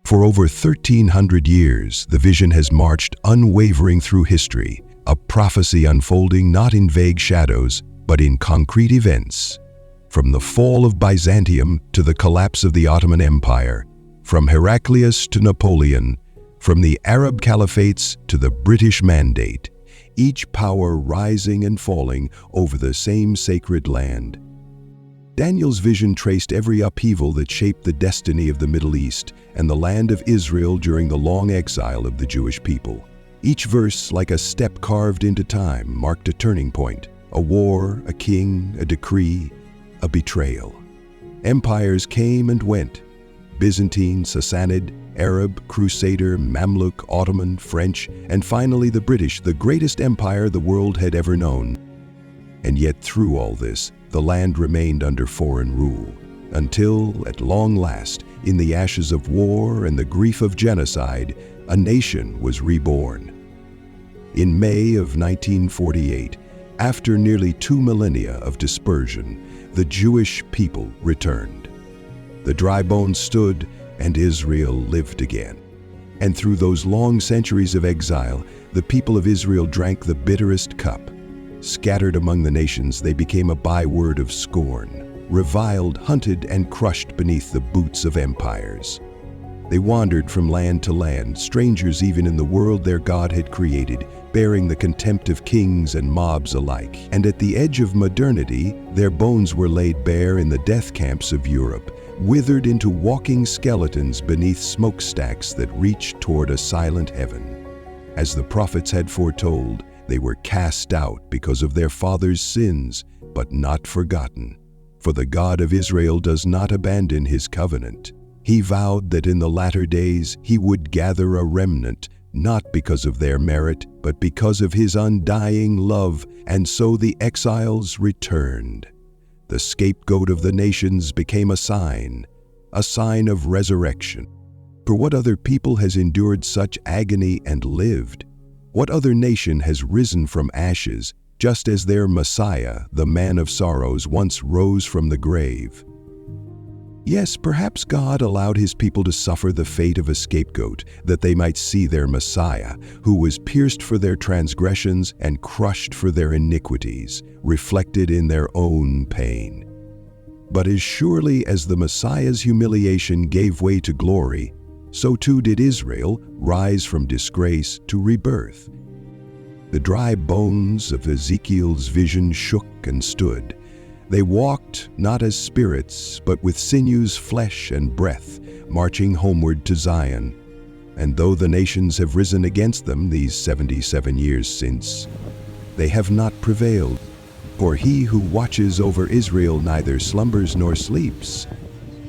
For over 1,300 years, the vision has marched unwavering through history, a prophecy unfolding not in vague shadows, but in concrete events. From the fall of Byzantium to the collapse of the Ottoman Empire, from Heraclius to Napoleon, from the Arab caliphates to the British Mandate, each power rising and falling over the same sacred land. Daniel's vision traced every upheaval that shaped the destiny of the Middle East and the land of Israel during the long exile of the Jewish people. Each verse, like a step carved into time, marked a turning point, a war, a king, a decree, a betrayal. Empires came and went: Byzantine, Sassanid, Arab, Crusader, Mamluk, Ottoman, French, and finally the British, the greatest empire the world had ever known. And yet through all this, the land remained under foreign rule, until, at long last, in the ashes of war and the grief of genocide, a nation was reborn. In May of 1948, after nearly 2 millennia of dispersion, the Jewish people returned. The dry bones stood, and Israel lived again. And through those long centuries of exile, the people of Israel drank the bitterest cup. Scattered among the nations, they became a byword of scorn, reviled, hunted, and crushed beneath the boots of empires. They wandered from land to land, strangers even in the world their God had created, bearing the contempt of kings and mobs alike. And at the edge of modernity, their bones were laid bare in the death camps of Europe, withered into walking skeletons beneath smokestacks that reached toward a silent heaven. As the prophets had foretold, they were cast out because of their fathers' sins, but not forgotten. For the God of Israel does not abandon his covenant. He vowed that in the latter days he would gather a remnant, not because of their merit, but because of his undying love, and so the exiles returned. The scapegoat of the nations became a sign of resurrection. For what other people has endured such agony and lived? What other nation has risen from ashes, just as their Messiah, the man of sorrows, once rose from the grave? Yes, perhaps God allowed his people to suffer the fate of a scapegoat, that they might see their Messiah, who was pierced for their transgressions and crushed for their iniquities, reflected in their own pain. But as surely as the Messiah's humiliation gave way to glory, so too did Israel rise from disgrace to rebirth. The dry bones of Ezekiel's vision shook and stood. They walked not as spirits, but with sinews, flesh, and breath, marching homeward to Zion. And though the nations have risen against them these 77 years since, they have not prevailed. For he who watches over Israel neither slumbers nor sleeps.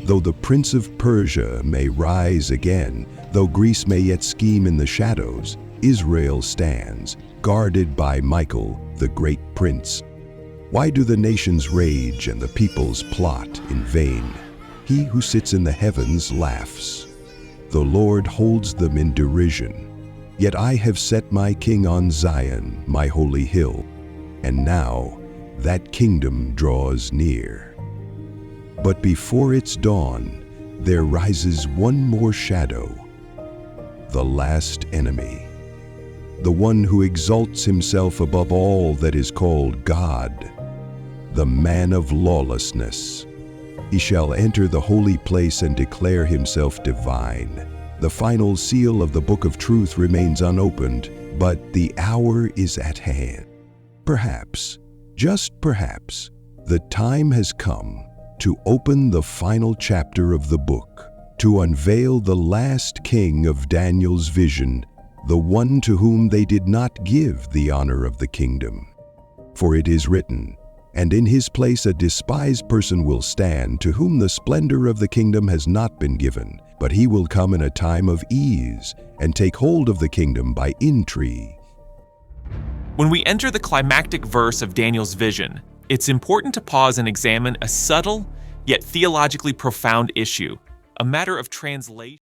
Though the prince of Persia may rise again, though Greece may yet scheme in the shadows, Israel stands, guarded by Michael, the great prince. Why do the nations rage and the peoples plot in vain? He who sits in the heavens laughs. The Lord holds them in derision. Yet I have set my king on Zion, my holy hill, and now that kingdom draws near. But before its dawn, there rises one more shadow, the last enemy, the one who exalts himself above all that is called God, the man of lawlessness. He shall enter the holy place and declare himself divine. The final seal of the book of truth remains unopened, but the hour is at hand. Perhaps, just perhaps, the time has come to open the final chapter of the book, to unveil the last king of Daniel's vision, the one to whom they did not give the honor of the kingdom. For it is written, "And in his place a despised person will stand, to whom the splendor of the kingdom has not been given, but he will come in a time of ease, and take hold of the kingdom by intrigue." When we enter the climactic verse of Daniel's vision, it's important to pause and examine a subtle, yet theologically profound issue, a matter of translation.